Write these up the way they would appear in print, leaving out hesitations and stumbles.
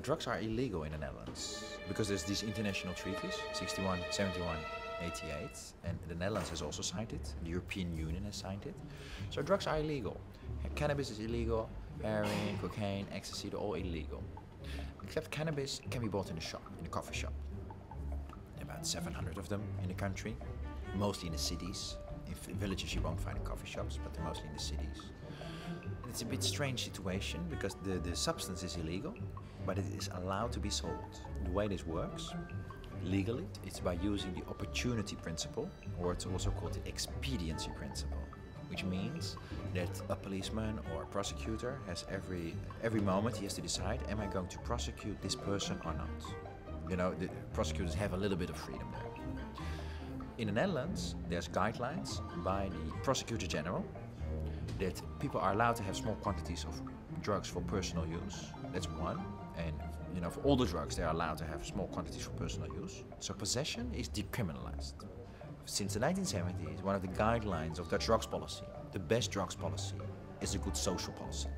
Drugs are illegal in the Netherlands because there's these international treaties, 61, 71, 88, and the Netherlands has also signed it, the European Union has signed it. So drugs are illegal. Cannabis is illegal, heroin, cocaine, ecstasy, they're all illegal. Except cannabis can be bought in a shop, in a coffee shop. There are about 700 of them in the country, mostly in the cities. In villages you won't find in coffee shops, but they're mostly in the cities. And it's a bit strange situation because the substance is illegal, but it is allowed to be sold. The way this works, legally, it's by using the opportunity principle, or it's also called the expediency principle, which means that a policeman or a prosecutor has every moment he has to decide, am I going to prosecute this person or not? You know, the prosecutors have a little bit of freedom there. In the Netherlands, there's guidelines by the Prosecutor General that people are allowed to have small quantities of drugs for personal use. That's one. And you know, for all the drugs, they're allowed to have small quantities for personal use. So possession is decriminalized. Since the 1970s, one of the guidelines of Dutch drugs policy, the best drugs policy, is a good social policy.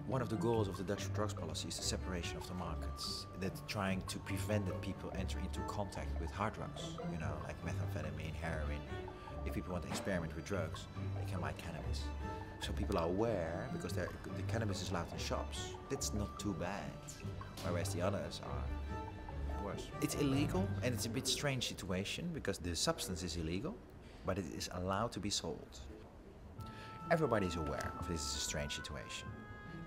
One of the goals of the Dutch drugs policy is the separation of the markets, that's trying to prevent that people enter into contact with hard drugs, you know, like methamphetamine, heroin. If people want to experiment with drugs, they can buy cannabis. So people are aware, because the cannabis is allowed in shops. That's not too bad, whereas the others are worse. It's illegal, and it's a bit strange situation because the substance is illegal, but it is allowed to be sold. Everybody is aware of this strange situation.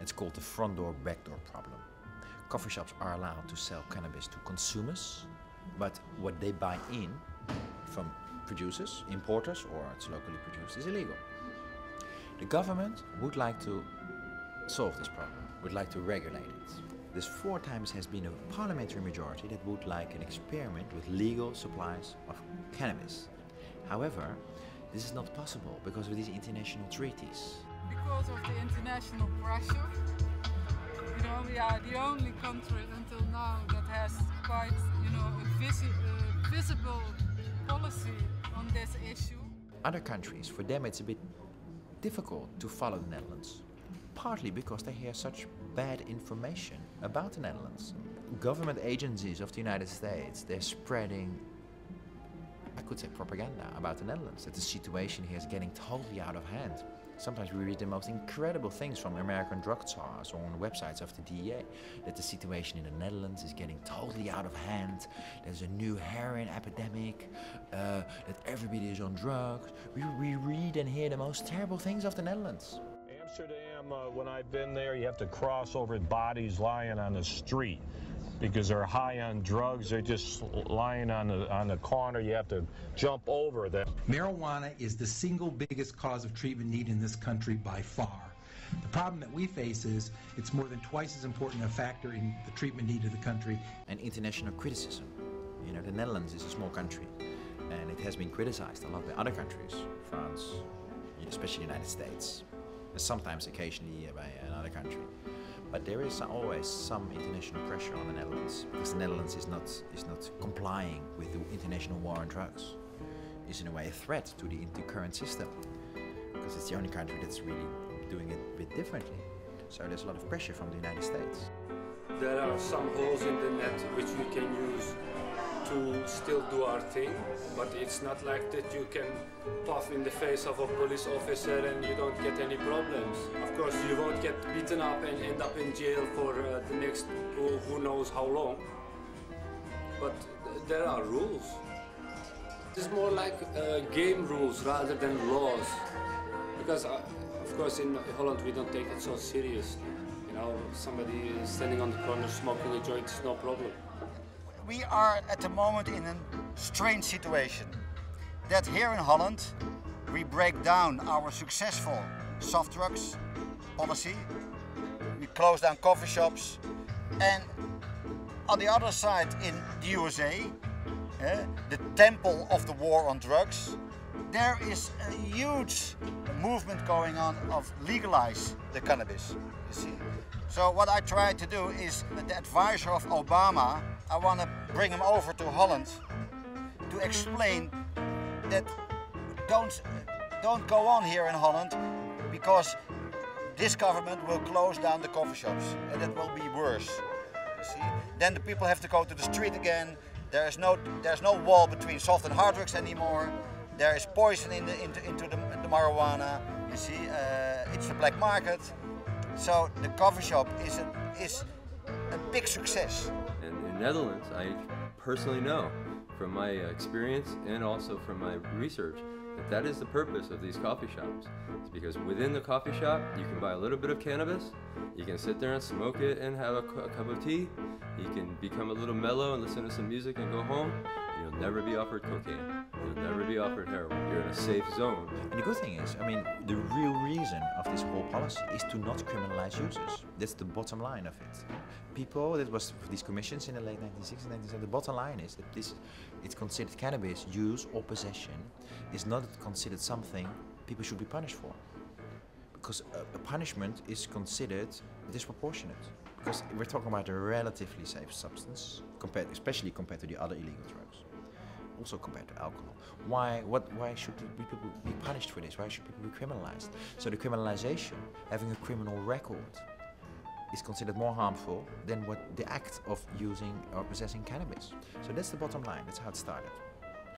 It's called the front door, back door problem. Coffee shops are allowed to sell cannabis to consumers, but what they buy in from producers, importers, or it's locally produced, is illegal. The government would like to solve this problem, would like to regulate it. This 4 times has been a parliamentary majority that would like an experiment with legal supplies of cannabis. However, this is not possible because of these international treaties. Because of the international pressure, you know, we are the only country until now that has quite, you know, a visible policy on this issue. Other countries, for them it's a bit difficult to follow the Netherlands, partly because they hear such bad information about the Netherlands. Government agencies of the United States, they're spreading, I could say, propaganda about the Netherlands, that the situation here is getting totally out of hand. Sometimes we read the most incredible things from American drug czars or on websites of the DEA, that the situation in the Netherlands is getting totally out of hand. There's a new heroin epidemic, that everybody is on drugs. We read and hear the most terrible things of the Netherlands. Amsterdam, when I've been there, you have to cross over bodies lying on the street because they're high on drugs. They're just lying on the corner. You have to jump over them. Marijuana is the single biggest cause of treatment need in this country by far. The problem that we face is it's more than twice as important a factor in the treatment need of the country. And international criticism. You know, the Netherlands is a small country and it has been criticized a lot by other countries, France, especially the United States, and sometimes occasionally by another country. But there is always some international pressure on the Netherlands because the Netherlands is not complying with the international war on drugs. It's in a way a threat to the current system because it's the only country that's really doing it a bit differently. So there's a lot of pressure from the United States. There are some holes in the net which we can use to still do our thing, but it's not like that you can puff in the face of a police officer and you don't get any problems. Of course, you won't get beaten up and end up in jail for the next who knows how long, but there are rules. It's more like game rules rather than laws, because of course in Holland we don't take it so seriously. You know, somebody standing on the corner smoking a joint is no problem. We are at the moment in a strange situation. That here in Holland, we break down our successful soft drugs policy. We close down coffee shops, and on the other side in the USA, the temple of the war on drugs, there is a huge movement going on of legalize the cannabis, you see. So what I try to do is, with the advisor of Obama, I want to bring him over to Holland to explain that don't go on here in Holland, because this government will close down the coffee shops, and it will be worse. You see? Then the people have to go to the street again. There's no wall between soft and hard drugs anymore. There is poison into the marijuana. You see, it's a black market. So the coffee shop is a big success. And in the Netherlands, I personally know from my experience and also from my research that is the purpose of these coffee shops. It's because within the coffee shop, you can buy a little bit of cannabis, you can sit there and smoke it and have a cup of tea, you can become a little mellow and listen to some music and go home. You'll never be offered cocaine. You'll never be offered heroin. You're in a safe zone. And the good thing is, I mean, the real reason of this whole policy is to not criminalize users. That's the bottom line of it. People, that was these commissions in the late 1960s, 1970s, the bottom line is that it's considered cannabis use or possession is not considered something people should be punished for. Because a punishment is considered disproportionate. Because we're talking about a relatively safe substance, especially compared to the other illegal drugs. Also compared to alcohol. Why should people be punished for this? Why should people be criminalized? So the criminalization, having a criminal record, is considered more harmful than what the act of using or possessing cannabis. So that's the bottom line. That's how it started.